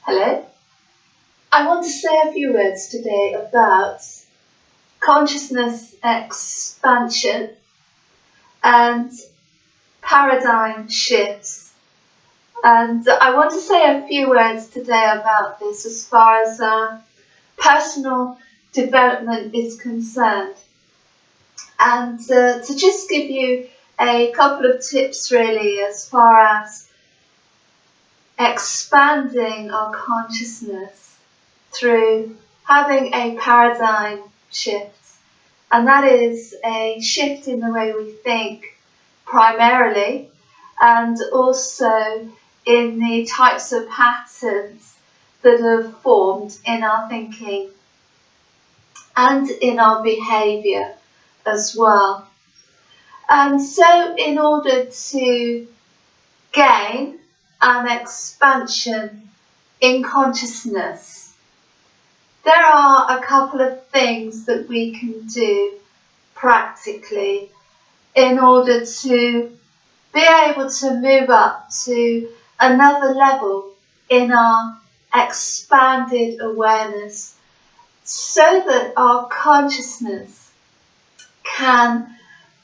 Hello. I want to say a few words today about consciousness expansion and paradigm shifts. And I want to say a few words today about this as far as personal development is concerned. And to just give you a couple of tips really as far as expanding our consciousness through having a paradigm shift, and that is a shift in the way we think primarily, and also in the types of patterns that have formed in our thinking and in our behaviour as well. And so in order to gain an expansion in consciousness, there are a couple of things that we can do practically in order to be able to move up to another level in our expanded awareness, so that our consciousness can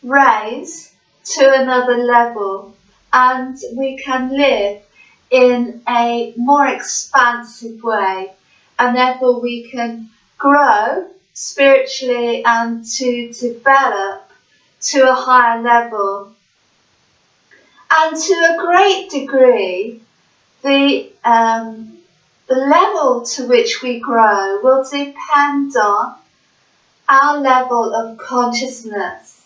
raise to another level and we can live in a more expansive way, and therefore we can grow spiritually and to develop to a higher level. And to a great degree, the level to which we grow will depend on our level of consciousness,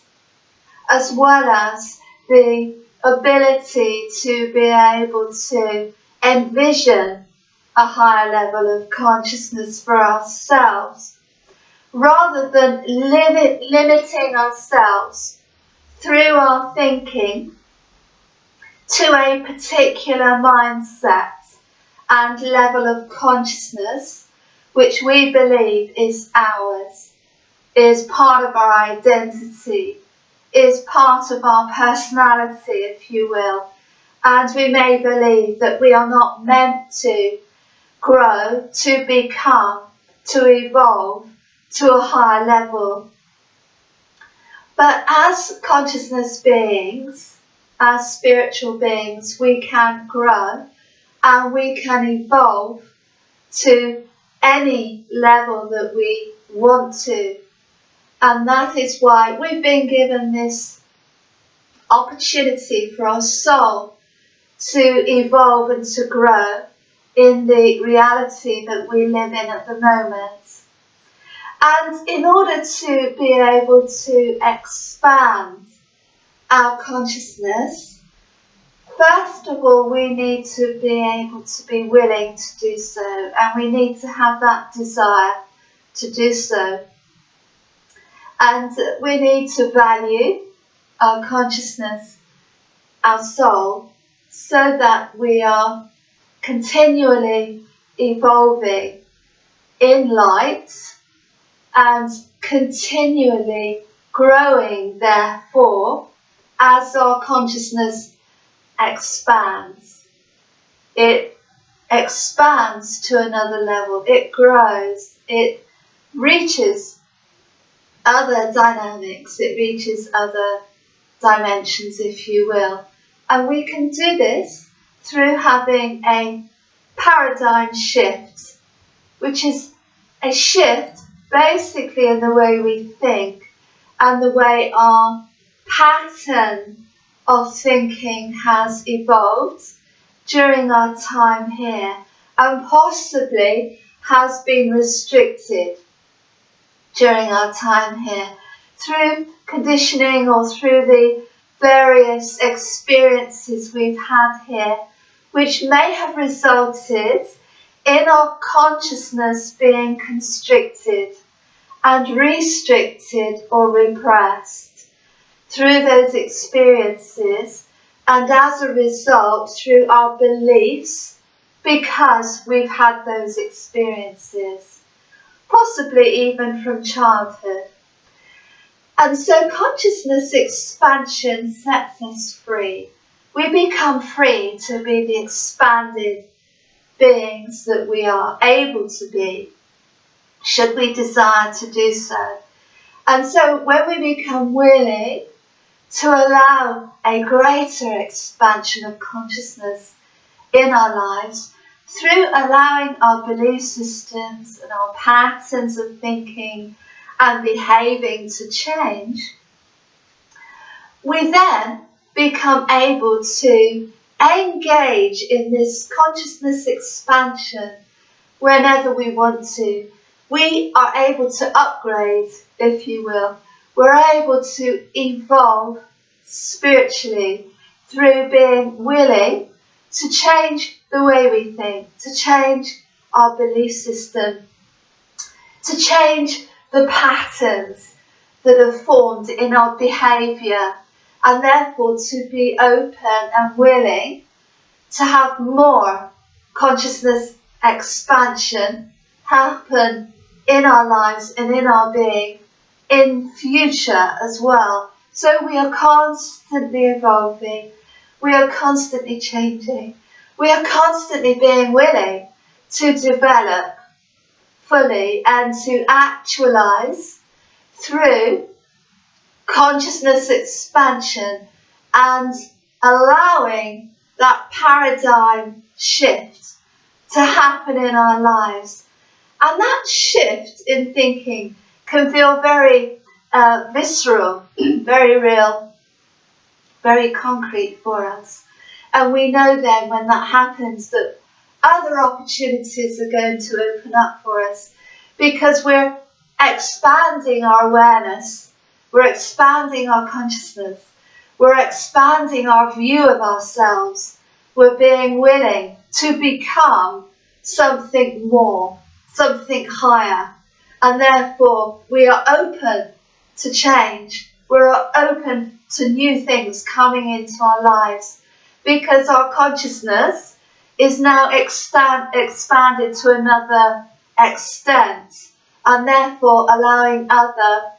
as well as the ability to be able to envision a higher level of consciousness for ourselves, rather than limiting ourselves through our thinking to a particular mindset and level of consciousness which we believe is ours, is part of our identity, is part of our personality, if you will, and we may believe that we are not meant to grow, to become, to evolve to a higher level. But as consciousness beings, as spiritual beings, we can grow and we can evolve to any level that we want to. And that is why we've been given this opportunity for our soul to evolve and to grow in the reality that we live in at the moment. And in order to be able to expand our consciousness, first of all, we need to be able to be willing to do so, and we need to have that desire to do so. And we need to value our consciousness, our soul, so that we are continually evolving in light and continually growing, therefore, as our consciousness expands. It expands to another level, it grows, it reaches other dynamics, it reaches other dimensions, if you will. And we can do this through having a paradigm shift, which is a shift basically in the way we think and the way our pattern of thinking has evolved during our time here, and possibly has been restricted during our time here through conditioning or through the various experiences we've had here, which may have resulted in our consciousness being constricted and restricted or repressed through those experiences, and as a result through our beliefs, because we've had those experiences, possibly even from childhood. And so consciousness expansion sets us free. We become free to be the expanded beings that we are able to be, should we desire to do so. And so when we become willing to allow a greater expansion of consciousness in our lives, through allowing our belief systems and our patterns of thinking and behaving to change, we then become able to engage in this consciousness expansion whenever we want to. We are able to upgrade, if you will. We're able to evolve spiritually through being willing to change the way we think, to change our belief system, to change the patterns that are formed in our behaviour, and therefore to be open and willing to have more consciousness expansion happen in our lives and in our being in future as well. So we are constantly evolving, we are constantly changing, we are constantly being willing to develop fully and to actualize through consciousness expansion and allowing that paradigm shift to happen in our lives. And that shift in thinking can feel very visceral, very real, very concrete for us. And we know then when that happens that other opportunities are going to open up for us, because we're expanding our awareness, we're expanding our consciousness, we're expanding our view of ourselves, we're being willing to become something more, something higher, and therefore we are open to change, we're open to new things coming into our lives, because our consciousness is now expanded to another extent, and therefore allowing other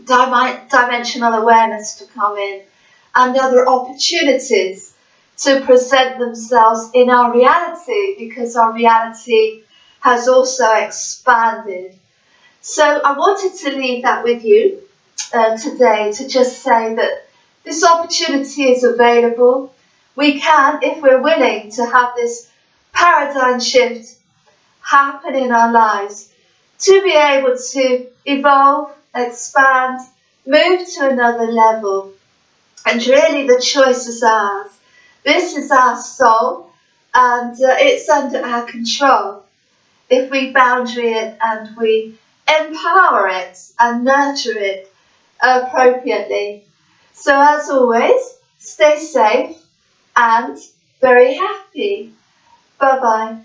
dimensional awareness to come in and other opportunities to present themselves in our reality, because our reality has also expanded. So I wanted to leave that with you today, to just say that this opportunity is available. We can, if we're willing to have this paradigm shift happen in our lives, to be able to evolve, expand, move to another level. And really the choice is ours. This is our soul, and it's under our control if we boundary it and we empower it and nurture it appropriately. So as always, stay safe and very happy. Bye-bye.